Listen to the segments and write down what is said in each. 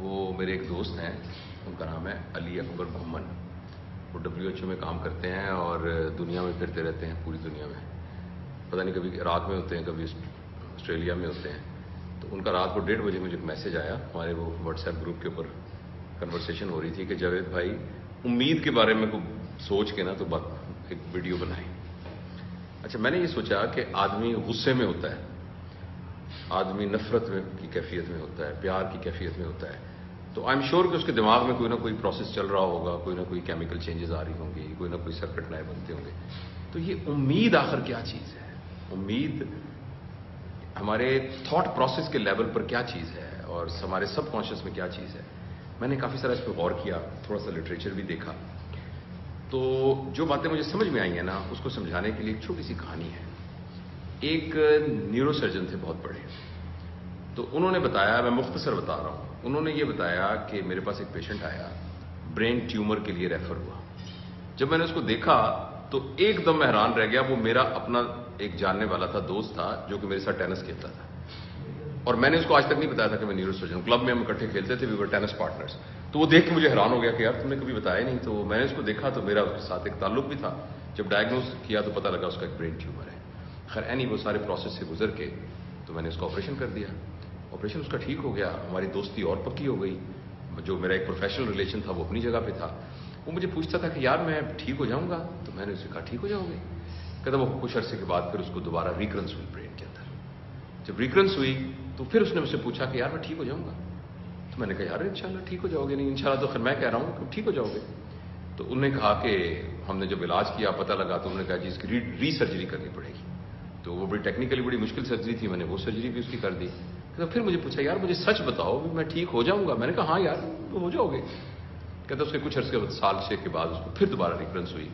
وہ میرے ایک دوست ہیں, ان کا نام ہے علی اکبر بھمن. وہ WHO میں کام کرتے ہیں اور دنیا میں پھرتے رہتے ہیں, پوری دنیا میں. پتہ نہیں کبھی عراق میں ہوتے ہیں, کبھی آسٹریلیا میں ہوتے ہیں. تو ان کا رات کو 1:30 بجے مجھے ایک میسج آیا, ہمارے وہ واٹس ایپ گروپ کے اوپر کنورسیشن ہو رہی تھی کہ جاوید بھائی امید کے بارے میں کوئی سوچ کے نا تو ایک ویڈیو بنائیں. اچھا, میں نے یہ سوچا کہ آدمی غصے میں ہوتا ہے, آدمی نفرت کی کیفیت میں ہوتا ہے, پیار کی کیفیت میں ہوتا ہے, تو آئی ایم شیور کہ اس کے دماغ میں کوئی نہ کوئی پروسیس چل رہا ہوگا, کوئی نہ کوئی کیمیکل چینجز آ رہی ہوں گی, کوئی نہ کوئی سرکٹ نئے بنتے ہوں گے. تو یہ امید آخر کیا چیز ہے؟ امید ہمارے تھاٹ پروسیس کے لیول پر کیا چیز ہے اور ہمارے سب کانشیس میں کیا چیز ہے؟ میں نے کافی سارا اس پہ غور کیا, تھوڑا سا لٹریچر بھی دیکھا. تو جو باتیں مجھے سمجھ میں آئی ہیں نا, اس کو سمجھانے کے لیے ایک چھوٹی سی کہانی ہے. ایک نیورو سرجن تھے بہت بڑے, تو انہوں نے بتایا, میں مختصر بتا رہا ہوں, انہوں نے یہ بتایا کہ میرے پاس ایک پیشنٹ آیا, برین ٹیومر کے لیے ریفر ہوا. جب میں نے اس کو دیکھا تو ایک دم میں حیران رہ گیا. وہ میرا اپنا ایک جاننے والا تھا, دوست تھا, جو کہ میرے ساتھ ٹینس کھیلتا تھا. اور میں نے اس کو آج تک نہیں بتایا تھا کہ میں نیورو سرجن, کلب میں ہم اکٹھے کھیلتے تھے, وی ور ٹینس پارٹنرز. تو وہ دیکھ کے مجھے حیران ہو گیا کہ یار تم نے کبھی بتایا نہیں. تو میں نے اس کو دیکھا تو میرا ساتھ ایک تعلق بھی تھا. جب ڈائگنوز کیا تو پتہ لگا اس کا ایک برین ٹیومر ہے. خیر وہ سارے پروسیس سے گزر کے تو میں نے اس کا آپریشن کر دیا. آپریشن اس کا ٹھیک ہو گیا, ہماری دوستی اور پکی ہو گئی. جو میرا ایک پروفیشنل ریلیشن تھا وہ اپنی جگہ پہ تھا. وہ مجھے پوچھتا تھا کہ یار میں ٹھیک ہو جاؤں گا؟ تو میں نے اسے کہا ٹھیک ہو جاؤ گے. کہتا وہ کچھ عرصے کے بعد پھر اس کو دوبارہ ریکرنس ہوئی برین کے اندر. جب ریکرنس ہوئی تو پھر اس نے مجھ سے پوچھا کہ یار میں ٹھیک ہو جاؤں گا؟ تو میں نے کہا یار انشاءاللہ ٹھیک ہو جاؤ گے. نہیں انشاءاللہ تو پھر میں کہہ رہا ہوں کہ ٹھیک ہو جاؤ گے. تو انہوں نے کہا کہ ہم نے جب علاج کیا پتہ لگا تو انہوں نے کہا جی اس کی ری سرجری کرنی پڑے گی. تو وہ بڑی ٹیکنیکلی بڑی مشکل سرجری تھی, میں نے وہ سرجری بھی اس کی کر دی. تو پھر مجھے پوچھا یار مجھے سچ بتاؤ میں ٹھیک ہو جاؤں گا؟ میں نے کہا ہاں یار ہو جاؤ گے. کہتا اس کے کچھ عرصے سال 6 کے بعد اس کو پھر دوبارہ ریکرنس ہوئی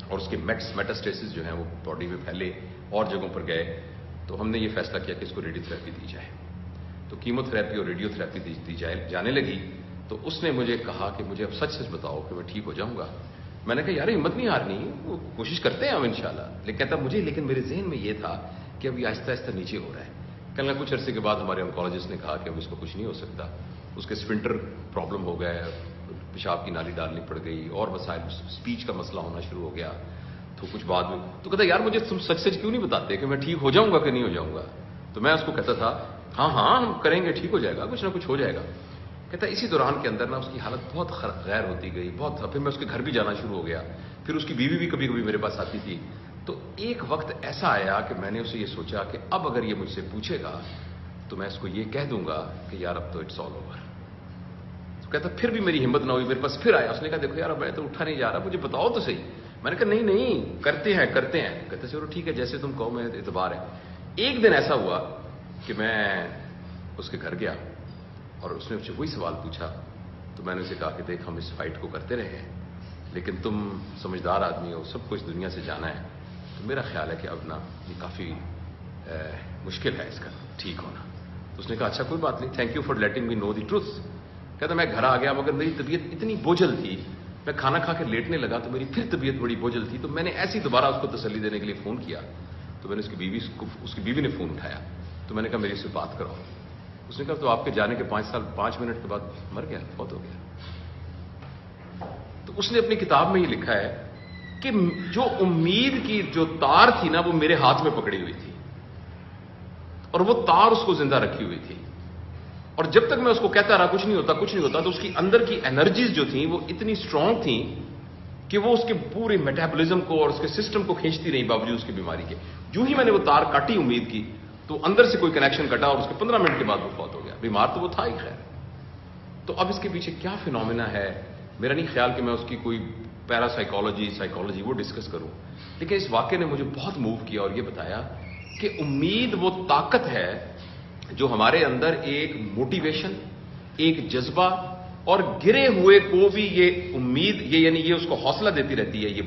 اور اس کے میٹاسٹیسس جو ہیں وہ باڈی میں پھیلے اور جگہوں پر گئے. تو ہم نے یہ فیصلہ کیا کہ اس کو ریڈیو تھراپی دی جائے. تو کیمو تھراپی اور ریڈیو تھراپی دی جانے لگی. تو اس نے مجھے کہا کہ مجھے اب سچ بتاؤ کہ میں ٹھیک ہو جاؤں گا. میں نے کہا یار ہمت نہیں ہارنی, وہ کوشش کرتے ہیں ہم انشاءاللہ. لیکن کہتا لیکن میرے ذہن میں یہ تھا کہ اب یہ آہستہ آہستہ نیچے ہو رہا ہے. کہنے کچھ عرصے کے بعد ہمارے آنکولوجسٹ نے کہا کہ اب اس کو کچھ نہیں ہو سکتا. اس کے اسفنٹر پرابلم ہو گئے, پیشاب کی نالی ڈالنی پڑ گئی, اور مسائل, اسپیچ کا مسئلہ ہونا شروع ہو گیا. تو کچھ بعد میں تو کہتا یار مجھے تم سچ کیوں نہیں بتاتے کہ میں ٹھیک ہو جاؤں گا کہ نہیں ہو جاؤں گا؟ تو میں اس کو کہتا تھا ہاں ہم کریں گے, ٹھیک ہو جائے گا, کچھ نہ کچھ ہو جائے گا. کہتا اسی دوران کے اندر نا اس کی حالت بہت غیر ہوتی گئی, بہت. پھر میں اس کے گھر بھی جانا شروع ہو گیا. پھر اس کی بیوی بھی کبھی کبھی میرے پاس آتی تھی. تو ایک وقت ایسا آیا کہ میں نے اسے یہ سوچا کہ اب اگر یہ مجھ سے پوچھے گا تو میں اس کو یہ کہہ دوں گا کہ یار اب تو اٹس آل اوور. تو کہتا پھر بھی میری ہمت نہ ہوئی, میرے پاس پھر آیا. اس نے کہا دیکھو یار میں تو اٹھا نہیں جا رہا, مجھے بتاؤ تو صحیح. میں نے کہا نہیں کرتے ہیں. کہتے چلو ٹھیک ہے جیسے تم کہو, میں اعتبار ہے. ایک دن ایسا ہوا کہ میں اس کے گھر گیا اور اس نے مجھ سے وہی سوال پوچھا. تو میں نے اسے کہا کہ دیکھ ہم اس فائٹ کو کرتے رہے ہیں, لیکن تم سمجھدار آدمی ہو, سب کچھ دنیا سے جانا ہے, تو میرا خیال ہے کہ اب نا یہ کافی مشکل ہے اس کا ٹھیک ہونا. تو اس نے کہا اچھا کوئی بات نہیں, thank you for letting me know the truth. کہتا میں گھر آ گیا مگر میری طبیعت اتنی بوجھل تھی, میں کھانا کھا کے لیٹنے لگا تو میری پھر طبیعت بڑی بوجھل تھی. تو میں نے ایسی دوبارہ اس کو تسلی دینے کے لیے فون کیا. تو میں نے اس کی بیوی نے فون اٹھایا. تو میں نے کہا میری سے بات کرو. اس نے کہا تو آپ کے جانے کے 5 منٹ کے بعد مر گیا, فوت ہو گیا. تو اس نے اپنی کتاب میں یہ لکھا ہے کہ جو امید کی جو تار تھی نا وہ میرے ہاتھ میں پکڑی ہوئی تھی, اور وہ تار اس کو زندہ رکھی ہوئی تھی. اور جب تک میں اس کو کہتا رہا کچھ نہیں ہوتا, تو اس کی اندر کی انرجیز جو تھیں وہ اتنی اسٹرانگ تھیں کہ وہ اس کے پورے میٹابولزم کو اور اس کے سسٹم کو کھینچتی رہی باوجود اس کی بیماری کے. جو ہی میں نے وہ تار کاٹی امید کی تو اندر سے کوئی کنیکشن کٹا اور اس کے 15 منٹ کے بعد وہ فوت ہو گیا. بیمار تو وہ تھا ہی خیر. تو اب اس کے پیچھے کیا فینومینا ہے, میرا نہیں خیال کہ میں اس کی کوئی پیرا سائیکالوجی وہ ڈسکس کروں, لیکن اس واقعے نے مجھے بہت موو کیا اور یہ بتایا کہ امید وہ طاقت ہے جو ہمارے اندر ایک موٹیویشن, ایک جذبہ اور گرے ہوئے کو بھی یہ امید یعنی یہ اس کو حوصلہ دیتی رہتی ہے, یہ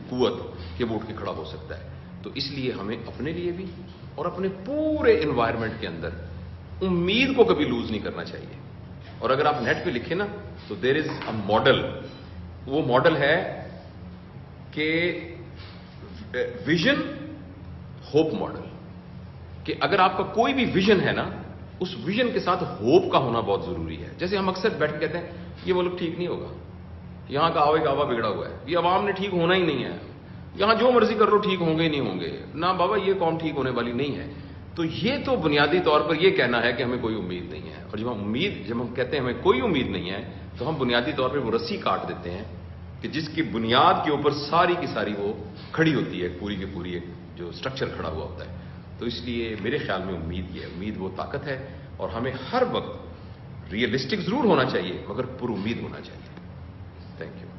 قوت کہ وہ اٹھ کے کھڑا ہو سکتا ہے. تو اس لیے ہمیں اپنے لیے بھی اور اپنے پورے انوائرمنٹ کے اندر امید کو کبھی لوز نہیں کرنا چاہیے. اور اگر آپ نیٹ پہ لکھیں نا تو دیر از اے ماڈل, وہ ماڈل ہے کہ ویژن ہوپ ماڈل, کہ اگر آپ کا کوئی بھی ویژن ہے نا اس ویژن کے ساتھ ہوپ کا ہونا بہت ضروری ہے. جیسے ہم اکثر بیٹھ کے کہتے ہیں یہ ملک ٹھیک نہیں ہوگا, یہاں کا آوے گاوا بگڑا ہوا ہے, یہ عوام نے ٹھیک ہونا ہی نہیں ہے, یہاں جو مرضی کر لو ٹھیک ہوں گے ہی نہیں ہوں گے, نہ بابا یہ قوم ٹھیک ہونے والی نہیں ہے. تو یہ تو بنیادی طور پر یہ کہنا ہے کہ ہمیں کوئی امید نہیں ہے. اور جب ہم کہتے ہیں ہمیں کوئی امید نہیں ہے تو ہم بنیادی طور پر وہ رسی کاٹ دیتے ہیں کہ جس کی بنیاد کے اوپر ساری کی ساری وہ کھڑی ہوتی ہے, پوری کی پوری ایک جو اسٹرکچر کھڑا ہوا ہوتا ہے. تو اس لیے میرے خیال میں امید یہ ہے, امید وہ طاقت ہے, اور ہمیں ہر وقت ریئلسٹک ضرور ہونا چاہیے مگر پر امید ہونا چاہیے. Thank you.